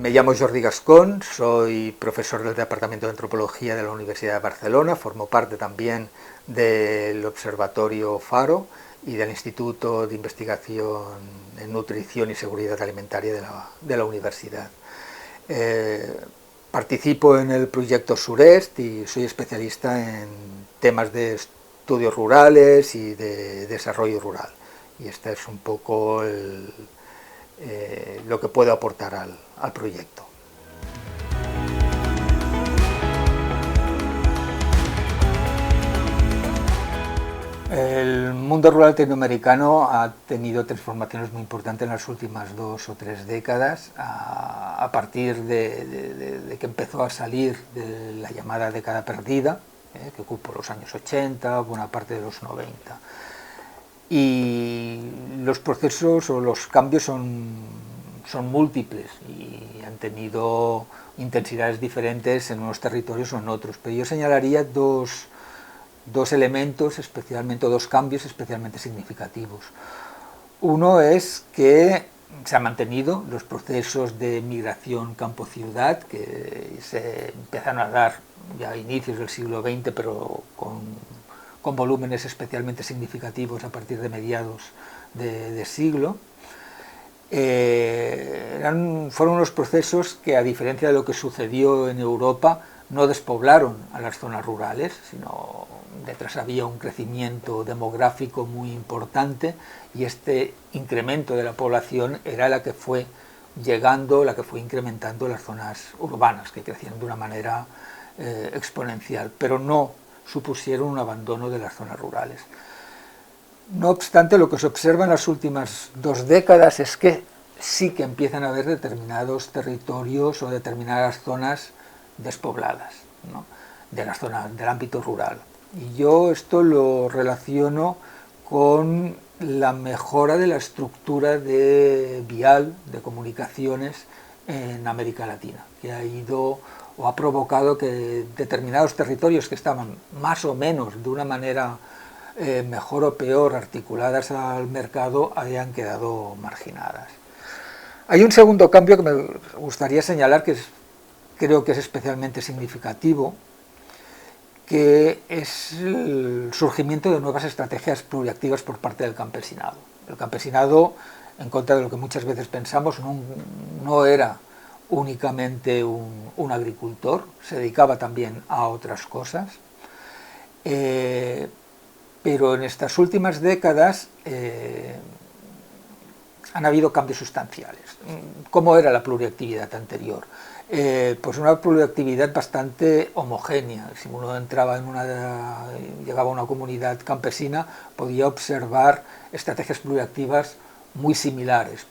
Me llamo Jordi Gascón, soy profesor del Departamento de Antropología de la Universidad de Barcelona, formo parte también del Observatorio Faro y del Instituto de Investigación en Nutrición y Seguridad Alimentaria de la Universidad. Participo en el proyecto Surest y soy especialista en temas de estudios rurales y de desarrollo rural. Y este es un poco lo que puedo aportar al proyecto. El mundo rural latinoamericano ha tenido transformaciones muy importantes en las últimas 2 o 3 décadas, a partir de que empezó a salir de la llamada década perdida, que ocupó los años 80, buena parte de los 90. Y los procesos o los cambios son múltiples y han tenido intensidades diferentes en unos territorios o en otros, pero yo señalaría dos elementos, especialmente dos cambios especialmente significativos. Uno es que se han mantenido los procesos de migración campo-ciudad que se empezaron a dar ya a inicios del siglo XX, pero con volúmenes especialmente significativos a partir de mediados de siglo. Fueron unos procesos que, a diferencia de lo que sucedió en Europa, no despoblaron a las zonas rurales, sino detrás había un crecimiento demográfico muy importante y este incremento de la población era la que fue llegando, la que fue incrementando las zonas urbanas, que crecían de una manera exponencial, pero no supusieron un abandono de las zonas rurales. No obstante, lo que se observa en las últimas 2 décadas es que sí que empiezan a haber determinados territorios o determinadas zonas despobladas, ¿no?, de las zonas del ámbito rural. Y yo esto lo relaciono con la mejora de la estructura vial de comunicaciones en América Latina, que ha ido o ha provocado que determinados territorios que estaban más o menos de una manera mejor o peor articuladas al mercado hayan quedado marginadas. Hay un segundo cambio que me gustaría señalar, que creo que es especialmente significativo, que es el surgimiento de nuevas estrategias pluriactivas por parte del campesinado. El campesinado, en contra de lo que muchas veces pensamos, no era únicamente un agricultor, se dedicaba también a otras cosas, pero en estas últimas décadas han habido cambios sustanciales. ¿Cómo era la pluriactividad anterior? Pues una pluriactividad bastante homogénea. Si uno llegaba a una comunidad campesina, podía observar estrategias pluriactivas muy similares,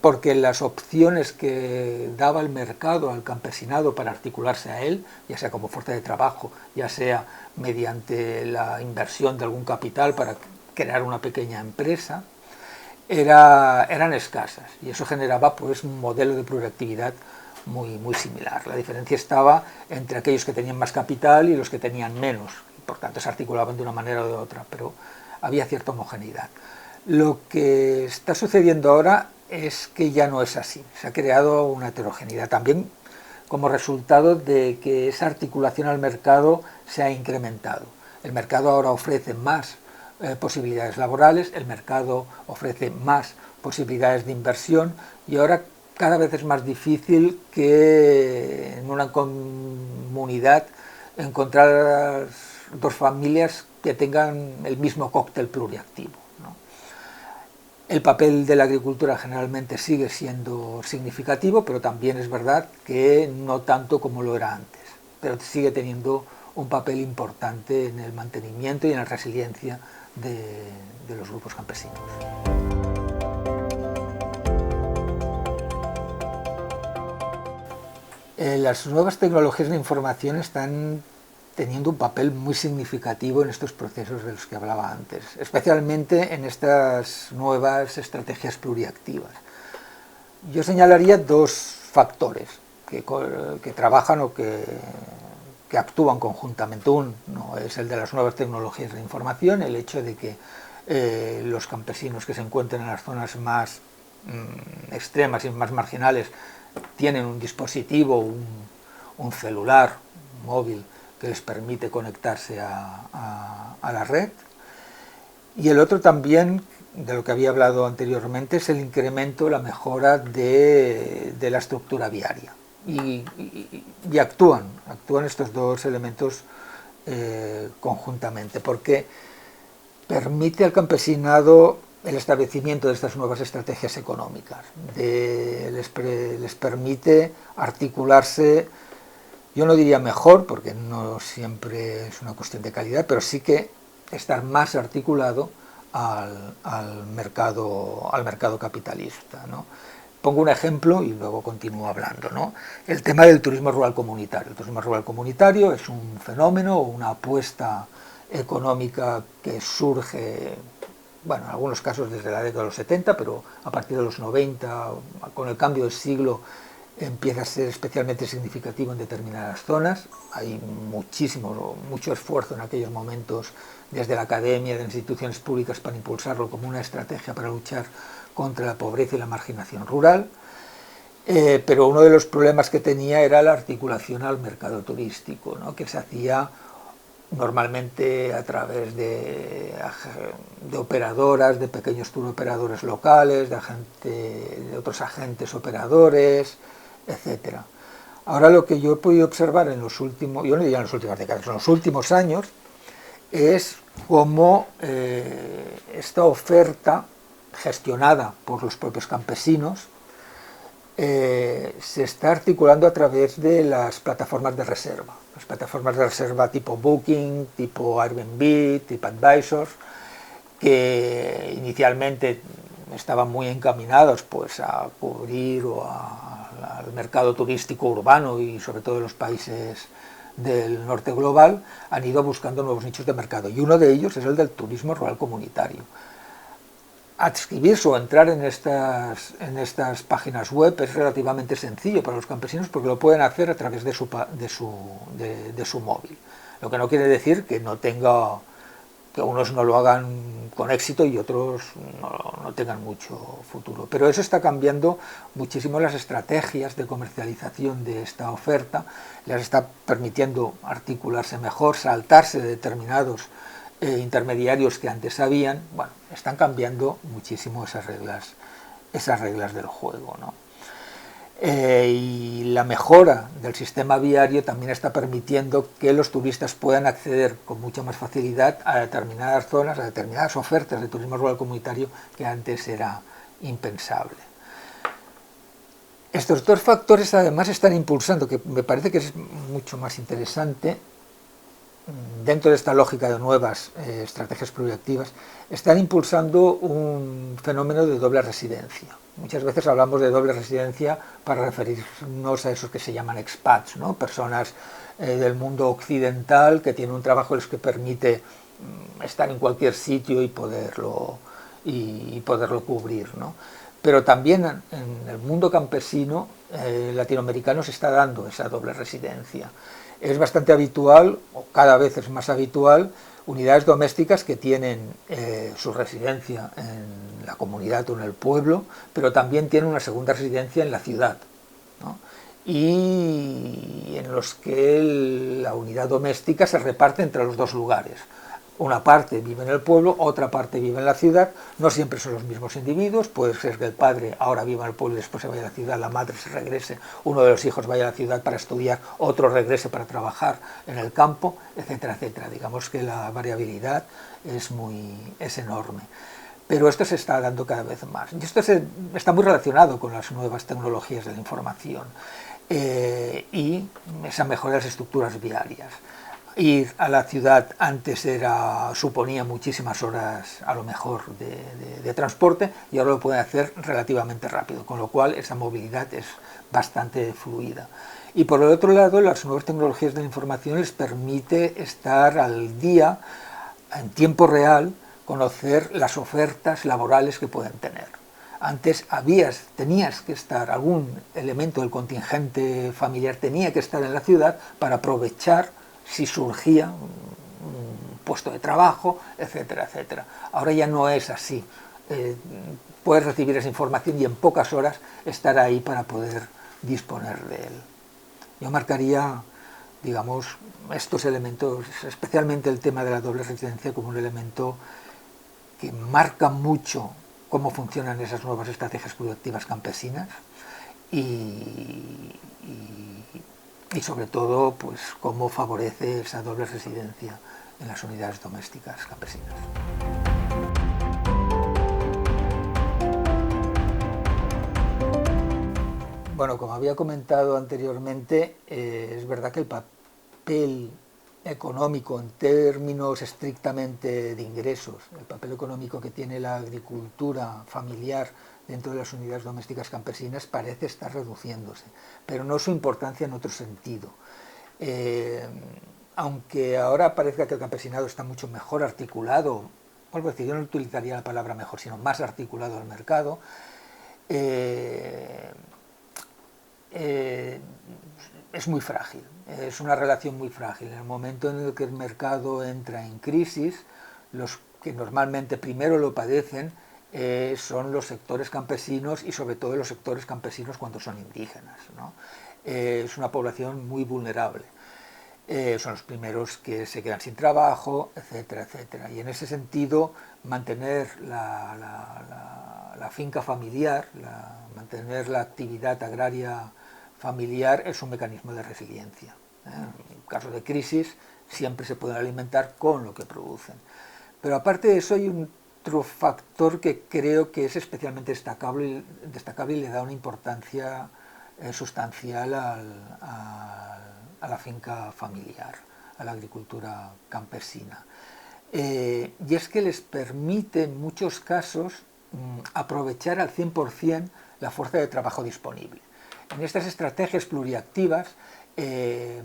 porque las opciones que daba el mercado al campesinado para articularse a él, ya sea como fuerza de trabajo, ya sea mediante la inversión de algún capital para crear una pequeña empresa, eran escasas, y eso generaba pues un modelo de pluriactividad muy similar. La diferencia estaba entre aquellos que tenían más capital y los que tenían menos, y por tanto se articulaban de una manera o de otra, pero había cierta homogeneidad. Lo que está sucediendo ahora es que ya no es así, se ha creado una heterogeneidad también como resultado de que esa articulación al mercado se ha incrementado. El mercado ahora ofrece más posibilidades laborales, el mercado ofrece más posibilidades de inversión, y ahora cada vez es más difícil que en una comunidad encontrar 2 familias que tengan el mismo cóctel pluriactivo, ¿no? El papel de la agricultura generalmente sigue siendo significativo, pero también es verdad que no tanto como lo era antes, pero sigue teniendo un papel importante en el mantenimiento y en la resiliencia de los grupos campesinos. Las nuevas tecnologías de información están teniendo un papel muy significativo en estos procesos de los que hablaba antes, especialmente en estas nuevas estrategias pluriactivas. Yo señalaría 2 factores que trabajan o que actúan conjuntamente. Uno es el de las nuevas tecnologías de información, el hecho de que los campesinos que se encuentran en las zonas más extremas y más marginales tienen un dispositivo, un celular, un móvil, que les permite conectarse a la red. Y el otro también, de lo que había hablado anteriormente, es el incremento, la mejora de la estructura viaria. Y actúan estos dos elementos conjuntamente, porque permite al campesinado el establecimiento de estas nuevas estrategias económicas, les permite articularse, yo no diría mejor, porque no siempre es una cuestión de calidad, pero sí que estar más articulado al mercado capitalista, ¿no? Pongo un ejemplo y luego continúo hablando, ¿no? El tema del turismo rural comunitario. El turismo rural comunitario es un fenómeno o una apuesta económica que surge, bueno, en algunos casos desde la década de los 70, pero a partir de los 90, con el cambio de siglo, empieza a ser especialmente significativo en determinadas zonas. Hay mucho esfuerzo en aquellos momentos desde la academia, de las instituciones públicas, para impulsarlo como una estrategia para luchar contra la pobreza y la marginación rural, pero uno de los problemas que tenía era la articulación al mercado turístico, ¿no? Que se hacía normalmente a través de operadoras, de pequeños turoperadores locales, de otros agentes operadores, etcétera. Ahora lo que yo he podido observar en los últimos, yo no diría en las últimas décadas, en los últimos años, es cómo esta oferta gestionada por los propios campesinos se está articulando a través de las plataformas de reserva. Las plataformas de reserva tipo Booking, tipo Airbnb, tipo Advisors, que inicialmente estaban muy encaminados pues, a cubrir al mercado turístico urbano y sobre todo en los países del norte global, han ido buscando nuevos nichos de mercado, y uno de ellos es el del turismo rural comunitario. Adscribirse o entrar en estas páginas web es relativamente sencillo para los campesinos, porque lo pueden hacer a través de su móvil, lo que no quiere decir que que unos no lo hagan con éxito y otros no tengan mucho futuro. Pero eso está cambiando muchísimo las estrategias de comercialización de esta oferta, les está permitiendo articularse mejor, saltarse de determinados intermediarios que antes habían. Bueno, están cambiando muchísimo esas reglas del juego, ¿no? Y la mejora del sistema viario también está permitiendo que los turistas puedan acceder con mucha más facilidad a determinadas zonas, a determinadas ofertas de turismo rural comunitario que antes era impensable. Estos dos factores además están impulsando, que me parece que es mucho más interesante, dentro de esta lógica de nuevas estrategias proactivas, están impulsando un fenómeno de doble residencia. Muchas veces hablamos de doble residencia para referirnos a esos que se llaman expats, ¿no? Personas del mundo occidental que tienen un trabajo que les permite estar en cualquier sitio y poderlo cubrir, ¿no? Pero también en el mundo campesino latinoamericano se está dando esa doble residencia. Es bastante habitual, o cada vez es más habitual, unidades domésticas que tienen su residencia en la comunidad o en el pueblo, pero también tienen una segunda residencia en la ciudad, ¿no? Y en los que la unidad doméstica se reparte entre los dos lugares. Una parte vive en el pueblo, otra parte vive en la ciudad. No siempre son los mismos individuos, puede ser que el padre ahora viva en el pueblo y después se vaya a la ciudad, la madre se regrese, uno de los hijos vaya a la ciudad para estudiar, otro regrese para trabajar en el campo, etcétera, etcétera. Digamos que la variabilidad es enorme. Pero esto se está dando cada vez más. Y esto está muy relacionado con las nuevas tecnologías de la información y esa mejora de las estructuras viarias. Ir a la ciudad antes suponía muchísimas horas a lo mejor de transporte, y ahora lo pueden hacer relativamente rápido, con lo cual esa movilidad es bastante fluida. Y por el otro lado, las nuevas tecnologías de la información les permite estar al día, en tiempo real, conocer las ofertas laborales que pueden tener. Antes tenías que estar, algún elemento del contingente familiar tenía que estar en la ciudad para aprovechar si surgía un puesto de trabajo, etcétera, etcétera. Ahora ya no es así. Puedes recibir esa información y en pocas horas estar ahí para poder disponer de él. Yo marcaría, digamos, estos elementos, especialmente el tema de la doble residencia, como un elemento que marca mucho cómo funcionan esas nuevas estrategias productivas campesinas y sobre todo pues cómo favorece esa doble residencia en las unidades domésticas campesinas. Bueno, como había comentado anteriormente, es verdad que el papel económico en términos estrictamente de ingresos, el papel económico que tiene la agricultura familiar dentro de las unidades domésticas campesinas parece estar reduciéndose, pero no su importancia en otro sentido. Aunque ahora parezca que el campesinado está mucho mejor articulado, vuelvo a decir, yo no utilizaría la palabra mejor, sino más articulado al mercado, es muy frágil, es una relación muy frágil. En el momento en el que el mercado entra en crisis, los que normalmente primero lo padecen son los sectores campesinos y sobre todo los sectores campesinos cuando son indígenas, ¿no? Es una población muy vulnerable. Son los primeros que se quedan sin trabajo, etcétera, etcétera. Y en ese sentido, mantener la finca familiar, mantener la actividad agraria familiar es un mecanismo de resiliencia. En caso de crisis, siempre se pueden alimentar con lo que producen. Pero aparte de eso, hay otro factor que creo que es especialmente destacable y le da una importancia sustancial a la finca familiar, a la agricultura campesina. Y es que les permite en muchos casos aprovechar al 100% la fuerza de trabajo disponible. En estas estrategias pluriactivas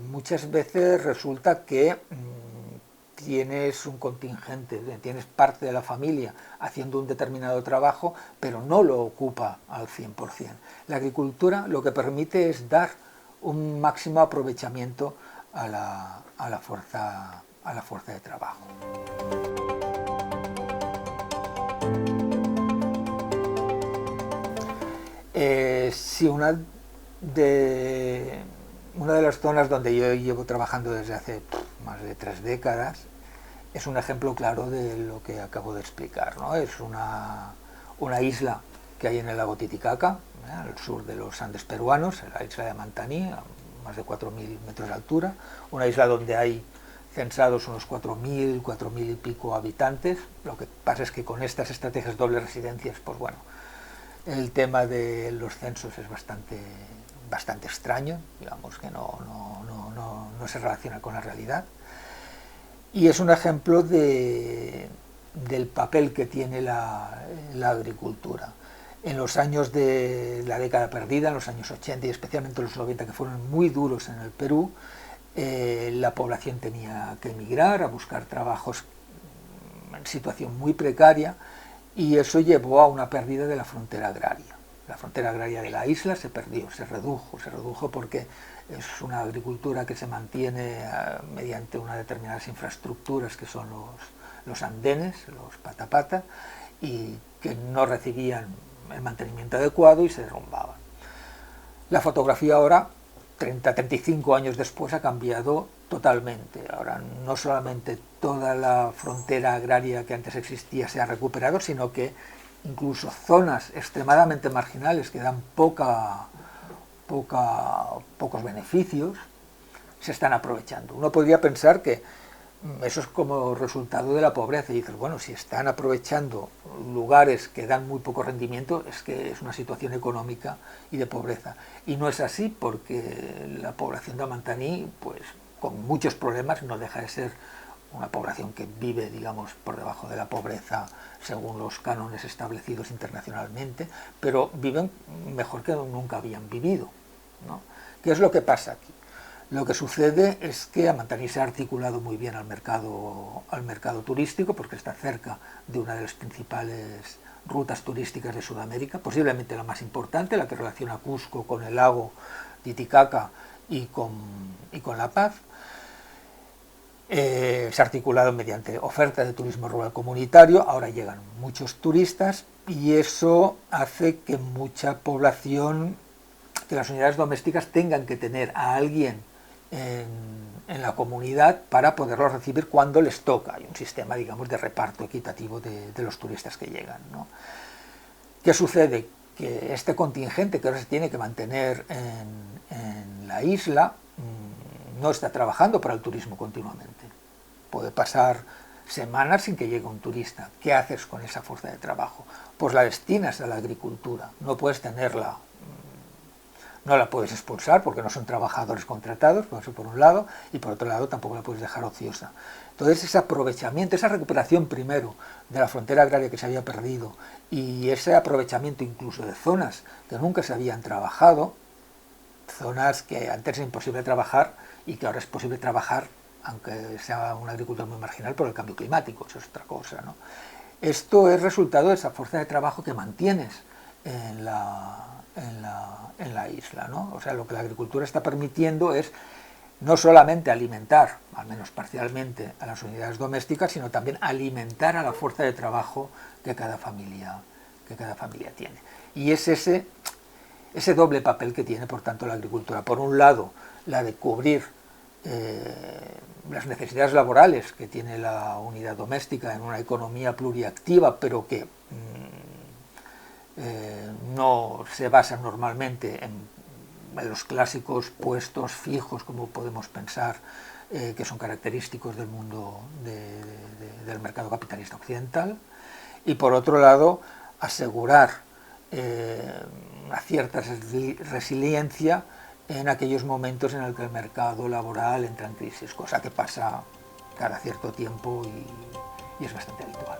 muchas veces resulta que tienes un contingente, tienes parte de la familia haciendo un determinado trabajo, pero no lo ocupa al 100%. La agricultura lo que permite es dar un máximo aprovechamiento a la fuerza de trabajo. Si una de las zonas donde yo llevo trabajando desde hace más de 3 décadas es un ejemplo claro de lo que acabo de explicar, ¿no? Es una isla que hay en el lago Titicaca, al sur de los Andes peruanos, la isla de Mantaní, a más de 4.000 metros de altura, una isla donde hay censados unos 4.000 y pico habitantes. Lo que pasa es que con estas estrategias dobles residencias, pues bueno, el tema de los censos es bastante extraño, digamos que no se relaciona con la realidad. Y es un ejemplo del papel que tiene la agricultura. En los años de la década perdida, en los años 80 y especialmente los 90, que fueron muy duros en el Perú, la población tenía que emigrar a buscar trabajos en situación muy precaria, y eso llevó a una pérdida de la frontera agraria. La frontera agraria de la isla se perdió, se redujo porque es una agricultura que se mantiene mediante unas determinadas infraestructuras que son los andenes, los patapata, y que no recibían el mantenimiento adecuado y se derrumbaban. La fotografía ahora, 35 años después, ha cambiado totalmente. Ahora no solamente toda la frontera agraria que antes existía se ha recuperado, sino que incluso zonas extremadamente marginales que dan pocos beneficios se están aprovechando. Uno podría pensar que eso es como resultado de la pobreza, y dices, bueno, si están aprovechando lugares que dan muy poco rendimiento, es que es una situación económica y de pobreza. Y no es así, porque la población de Mantaní, pues con muchos problemas, no deja de ser una población que vive, digamos, por debajo de la pobreza según los cánones establecidos internacionalmente, pero viven mejor que nunca habían vivido, ¿no? ¿Qué es lo que pasa aquí? Lo que sucede es que Mantaní se ha articulado muy bien al mercado turístico, porque está cerca de una de las principales rutas turísticas de Sudamérica, posiblemente la más importante, la que relaciona Cusco con el lago Titicaca y con La Paz. Se ha articulado mediante oferta de turismo rural comunitario, ahora llegan muchos turistas y eso hace que mucha población que las unidades domésticas tengan que tener a alguien en la comunidad para poderlos recibir cuando les toca. Hay un sistema, digamos, de reparto equitativo de los turistas que llegan, ¿no? ¿Qué sucede? Que este contingente que ahora se tiene que mantener en la isla no está trabajando para el turismo continuamente. Puede pasar semanas sin que llegue un turista. ¿Qué haces con esa fuerza de trabajo? Pues la destinas a la agricultura. No puedes tenerla, no la puedes expulsar porque no son trabajadores contratados, por eso por un lado, y por otro lado tampoco la puedes dejar ociosa. Entonces ese aprovechamiento, esa recuperación primero de la frontera agraria que se había perdido y ese aprovechamiento incluso de zonas que nunca se habían trabajado, zonas que antes era imposible trabajar y que ahora es posible trabajar, aunque sea una agricultura muy marginal, por el cambio climático, eso es otra cosa, ¿no? Esto es resultado de esa fuerza de trabajo que mantienes en la isla, ¿no? O sea, lo que la agricultura está permitiendo es no solamente alimentar, al menos parcialmente, a las unidades domésticas, sino también alimentar a la fuerza de trabajo que cada familia tiene. Y es ese doble papel que tiene, por tanto, la agricultura. Por un lado, la de cubrir las necesidades laborales que tiene la unidad doméstica en una economía pluriactiva, pero que no se basa normalmente en los clásicos puestos fijos, como podemos pensar, que son característicos del mundo del mercado capitalista occidental, y por otro lado asegurar una cierta resiliencia en aquellos momentos en el que el mercado laboral entra en crisis, cosa que pasa cada cierto tiempo y es bastante habitual.